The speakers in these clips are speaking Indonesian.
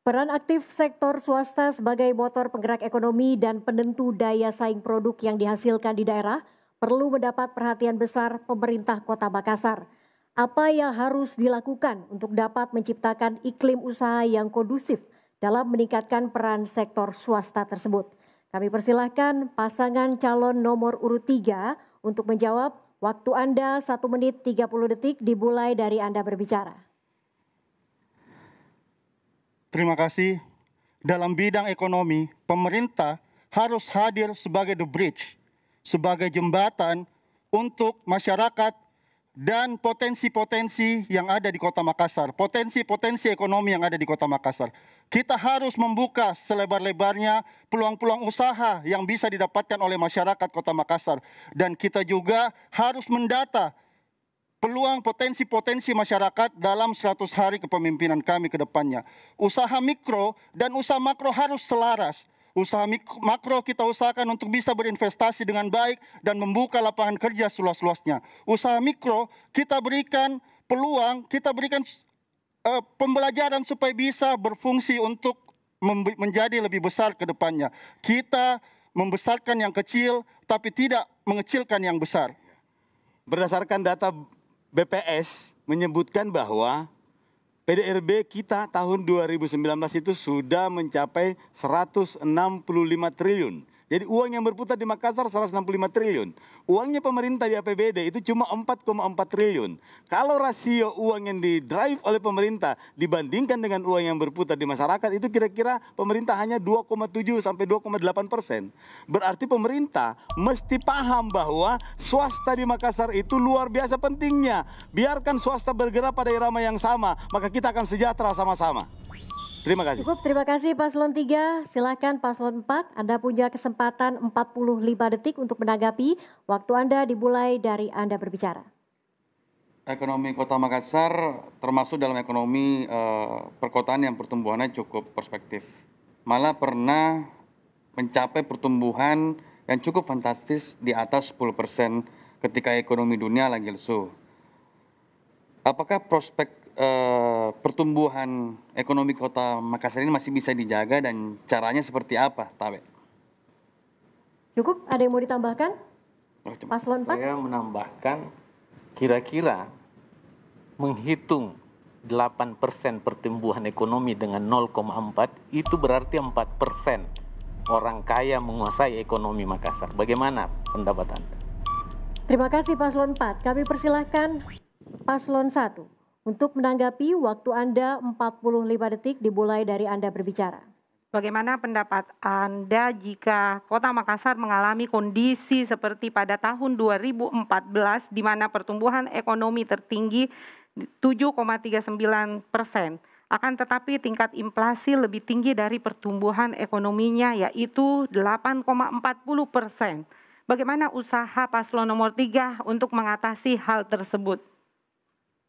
Peran aktif sektor swasta sebagai motor penggerak ekonomi dan penentu daya saing produk yang dihasilkan di daerah perlu mendapat perhatian besar pemerintah Kota Makassar. Apa yang harus dilakukan untuk dapat menciptakan iklim usaha yang kondusif dalam meningkatkan peran sektor swasta tersebut? Kami persilahkan pasangan calon nomor urut 3 untuk menjawab. Waktu Anda 1 menit 30 detik dimulai dari Anda berbicara. Terima kasih. Dalam bidang ekonomi, pemerintah harus hadir sebagai the bridge, sebagai jembatan untuk masyarakat dan potensi-potensi yang ada di Kota Makassar, potensi-potensi ekonomi yang ada di Kota Makassar. Kita harus membuka selebar-lebarnya peluang-peluang usaha yang bisa didapatkan oleh masyarakat Kota Makassar. Dan kita juga harus mendata peluang potensi-potensi masyarakat dalam 100 hari kepemimpinan kami ke depannya. Usaha mikro dan usaha makro harus selaras. Usaha makro kita usahakan untuk bisa berinvestasi dengan baik dan membuka lapangan kerja seluas-luasnya. Usaha mikro kita berikan peluang, kita berikan pembelajaran supaya bisa berfungsi untuk menjadi lebih besar ke depannya. Kita membesarkan yang kecil tapi tidak mengecilkan yang besar. Berdasarkan data BPS menyebutkan bahwa PDRB kita tahun 2019 itu sudah mencapai 165 triliun. Jadi uang yang berputar di Makassar 165 triliun. Uangnya pemerintah di APBD itu cuma 4,4 triliun. Kalau rasio uang yang didrive oleh pemerintah dibandingkan dengan uang yang berputar di masyarakat itu kira-kira pemerintah hanya 2,7 sampai 2,8%. Berarti pemerintah mesti paham bahwa swasta di Makassar itu luar biasa pentingnya. Biarkan swasta bergerak pada irama yang sama, maka kita akan sejahtera sama-sama. Terima kasih. Cukup, terima kasih Paslon 3. Silakan Paslon 4, Anda punya kesempatan 45 detik untuk menanggapi. Waktu Anda dimulai dari Anda berbicara. Ekonomi Kota Makassar termasuk dalam ekonomi perkotaan yang pertumbuhannya cukup perspektif. Malah pernah mencapai pertumbuhan yang cukup fantastis di atas 10% ketika ekonomi dunia lagi lesu. Apakah prospek pertumbuhan ekonomi Kota Makassar ini masih bisa dijaga dan caranya seperti apa, Tabe? Cukup, ada yang mau ditambahkan? Paslon 4? Saya menambahkan kira-kira menghitung 8% pertumbuhan ekonomi dengan 0,4 itu berarti 4% orang kaya menguasai ekonomi Makassar. Bagaimana pendapat Anda? Terima kasih Paslon 4. Kami persilahkan Paslon 1. Untuk menanggapi, waktu Anda 45 detik dimulai dari Anda berbicara. Bagaimana pendapat Anda jika Kota Makassar mengalami kondisi seperti pada tahun 2014 di mana pertumbuhan ekonomi tertinggi 7,39%. Akan tetapi tingkat inflasi lebih tinggi dari pertumbuhan ekonominya yaitu 8,40%. Bagaimana usaha Paslon nomor 3 untuk mengatasi hal tersebut?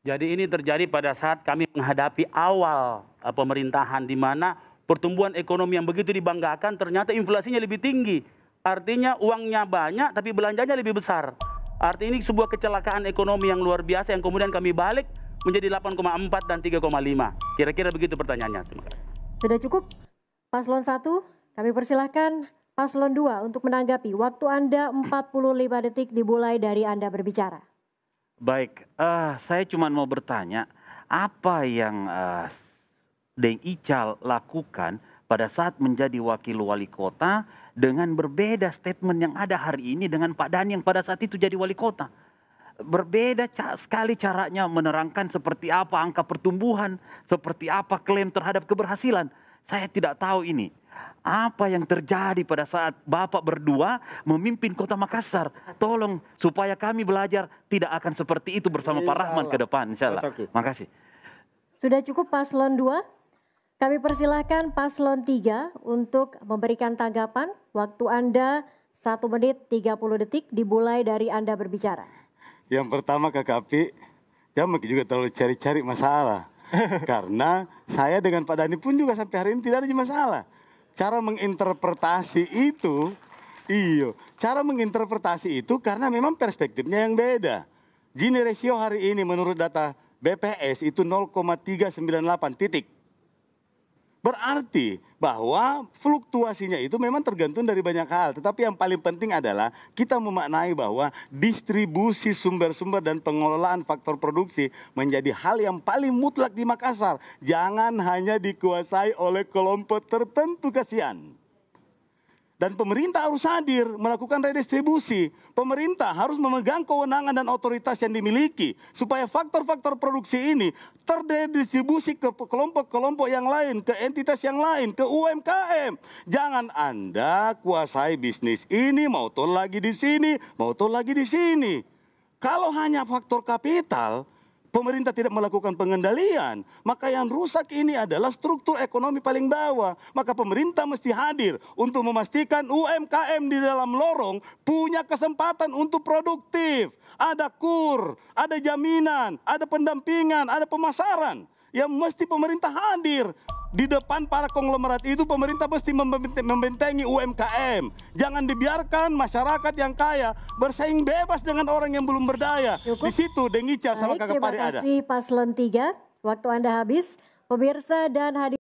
Jadi ini terjadi pada saat kami menghadapi awal pemerintahan di mana pertumbuhan ekonomi yang begitu dibanggakan ternyata inflasinya lebih tinggi. Artinya uangnya banyak tapi belanjanya lebih besar. Artinya ini sebuah kecelakaan ekonomi yang luar biasa yang kemudian kami balik menjadi 8,4 dan 3,5. Kira-kira begitu pertanyaannya. Terima kasih. Sudah cukup? Paslon 1, kami persilahkan Paslon 2 untuk menanggapi. Waktu Anda 45 detik dimulai dari Anda berbicara. Baik, saya cuma mau bertanya, apa yang Deng Ical lakukan pada saat menjadi wakil wali kota dengan berbeda statement yang ada hari ini dengan Pak Dhani yang pada saat itu jadi wali kota. Berbeda sekali caranya menerangkan seperti apa angka pertumbuhan, seperti apa klaim terhadap keberhasilan. Saya tidak tahu ini. Apa yang terjadi pada saat Bapak berdua memimpin Kota Makassar. Tolong supaya kami belajar tidak akan seperti itu bersama Pak Rahman ke depan. Insyaallah. Makasih. Sudah cukup Paslon 2. Kami persilahkan Paslon 3 untuk memberikan tanggapan. Waktu Anda 1 menit 30 detik dimulai dari Anda berbicara. Yang pertama KKP, jangan juga terlalu cari-cari masalah. Karena saya dengan Pak Dhani pun juga sampai hari ini tidak ada masalah. Cara menginterpretasi itu, cara menginterpretasi itu karena memang perspektifnya yang beda. Gini rasio hari ini menurut data BPS itu 0,398 titik. Berarti bahwa fluktuasinya itu memang tergantung dari banyak hal. Tetapi yang paling penting adalah kita memaknai bahwa distribusi sumber-sumber dan pengelolaan faktor produksi menjadi hal yang paling mutlak di Makassar. Jangan hanya dikuasai oleh kelompok tertentu, kasihan. Dan pemerintah harus hadir melakukan redistribusi. Pemerintah harus memegang kewenangan dan otoritas yang dimiliki supaya faktor-faktor produksi ini terdistribusi ke kelompok-kelompok yang lain, ke entitas yang lain, ke UMKM. Jangan Anda kuasai bisnis ini, mau tol lagi di sini, mau tol lagi di sini. Kalau hanya faktor kapital, pemerintah tidak melakukan pengendalian, maka yang rusak ini adalah struktur ekonomi paling bawah. Maka pemerintah mesti hadir untuk memastikan UMKM di dalam lorong punya kesempatan untuk produktif. Ada KUR, ada jaminan, ada pendampingan, ada pemasaran. Yang mesti pemerintah hadir. Di depan para konglomerat itu pemerintah mesti membentengi UMKM. Jangan dibiarkan masyarakat yang kaya bersaing bebas dengan orang yang belum berdaya. Cukup. Di situ Deng Ical sama Kakak Pari ada. Terima kasih Paslon 3. Waktu Anda habis. Pemirsa dan hadirin